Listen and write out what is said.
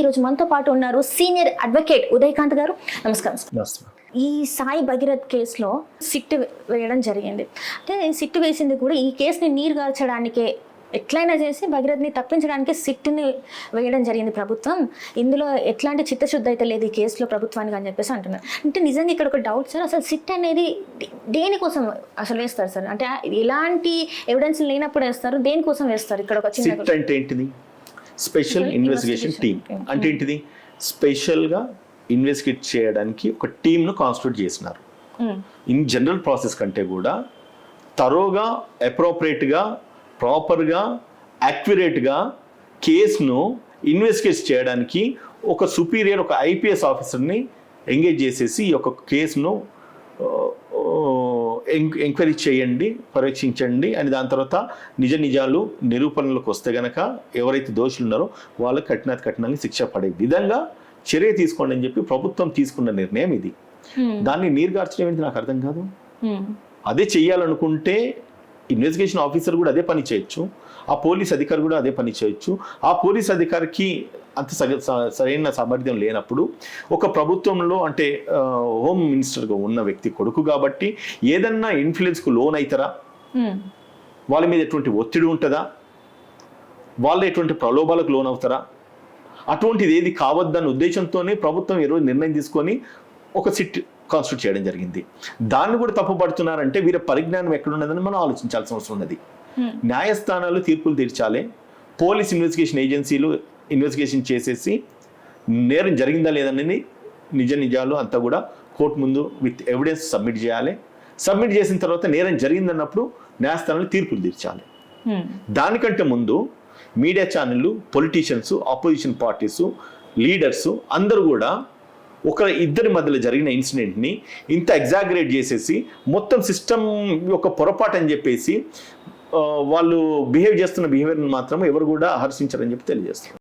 ఈరోజు మనతో పాటు ఉన్నారు సీనియర్ అడ్వకేట్ ఉదయకాంత్ గారు. నమస్కారం. ఈ సాయి భగీరథ్ కేసులో సిట్ వేయడం జరిగింది. అంటే సిట్ వేసింది కూడా ఈ కేసుని నీరుగార్చడానికే, ఎట్లయినా చేసి భగీరథ్ని తప్పించడానికి సిట్ని వేయడం జరిగింది ప్రభుత్వం. ఇందులో ఎట్లాంటి చిత్తశుద్ధి అయితే లేదు ఈ కేసులో ప్రభుత్వానికి అని చెప్పేసి అంటున్నారు. అంటే నిజంగా ఇక్కడ ఒక డౌట్ సార్, అసలు సిట్ అనేది దేనికోసం అసలు వేస్తారు సార్? అంటే ఎలాంటి ఎవిడెన్స్ లేనప్పుడు వేస్తారు, దేనికోసం వేస్తారు? ఇక్కడ ఒక చిన్న అంటే ఏంటిది? స్పెషల్ ఇన్వెస్టిగేషన్ టీమ్ అంటే ఏంటిది? స్పెషల్గా ఇన్వెస్టిగేట్ చేయడానికి ఒక టీంను కాన్స్టిట్యూట్ చేసినారు. ఇన్ జనరల్ ప్రాసెస్ కంటే కూడా తరోగా, అప్రోప్రియేట్గా, ప్రాపర్గా, యాక్యురేట్గా కేసును ఇన్వెస్టిగేట్ చేయడానికి ఒక సుపీరియర్, ఒక ఐపీఎస్ ఆఫీసర్ని ఎంగేజ్ చేసేసి ఈ యొక్క కేసును ఎంక్వైరీ చేయండి, పరీక్షించండి అని, దాని తర్వాత నిజ నిజాలు నిరూపణలకు వస్తే గనక ఎవరైతే దోషులు ఉన్నారో వాళ్ళకి కఠినంగా శిక్ష పడే విధంగా చర్య తీసుకోండి అని చెప్పి ప్రభుత్వం తీసుకున్న నిర్ణయం ఇది. దాన్ని నీరుగార్చడం ఏంటి నాకు అర్థం కాదు. అదే చెయ్యాలనుకుంటే ఇన్వెస్టిగేషన్ ఆఫీసర్ కూడా అదే పని చేయొచ్చు, ఆ పోలీస్ అధికారి కూడా అదే పని చేయొచ్చు. ఆ పోలీస్ అధికారికి అంత సరైన సామర్థ్యం లేనప్పుడు ఒక ప్రభుత్వంలో అంటే హోమ్ మినిస్టర్గా ఉన్న వ్యక్తి కొడుకు కాబట్టి ఏదన్నా ఇన్ఫ్లుయెన్స్కు లోన్ అవుతారా, వాళ్ళ మీద ఎటువంటి ఒత్తిడి ఉంటుందా, వాళ్ళ ఎటువంటి ప్రలోభాలకు లోన్ అవుతారా, అటువంటిది ఏది కావద్దన్న ఉద్దేశంతోనే ప్రభుత్వం ఈరోజు నిర్ణయం తీసుకొని ఒక సిట్ కాన్స్టిట్యూట్ చేయడం జరిగింది. దాన్ని కూడా తప్పుపడుతున్నారంటే వీరి పరిజ్ఞానం ఎక్కడున్నదని మనం ఆలోచించాల్సిన అవసరం ఉన్నది. న్యాయస్థానాలు తీర్పులు తీర్చాలి, పోలీస్ ఇన్వెస్టిగేషన్ ఏజెన్సీలు ఇన్వెస్టిగేషన్ చేసేసి నేరం జరిగిందా లేదని నిజ నిజాలు అంతా కూడా కోర్టు ముందు విత్ ఎవిడెన్స్ సబ్మిట్ చేయాలి. సబ్మిట్ చేసిన తర్వాత నేరం జరిగిందన్నప్పుడు న్యాయస్థానాలు తీర్పులు తీర్చాలి. దానికంటే ముందు మీడియా ఛానళ్ళు, పొలిటీషియన్స్, ఆపోజిషన్ పార్టీసు, లీడర్సు అందరూ కూడా ఇద్దరి మధ్యలో జరిగిన ఇన్సిడెంట్ని ఇంత ఎగ్జాగరేట్ చేసేసి మొత్తం సిస్టమ్ యొక్క పొరపాటు అని చెప్పేసి వాళ్ళు బిహేవ్ చేస్తున్న బిహేవియర్ని మాత్రం ఎవరు కూడా హర్షించారని చెప్పి తెలియజేస్తారు.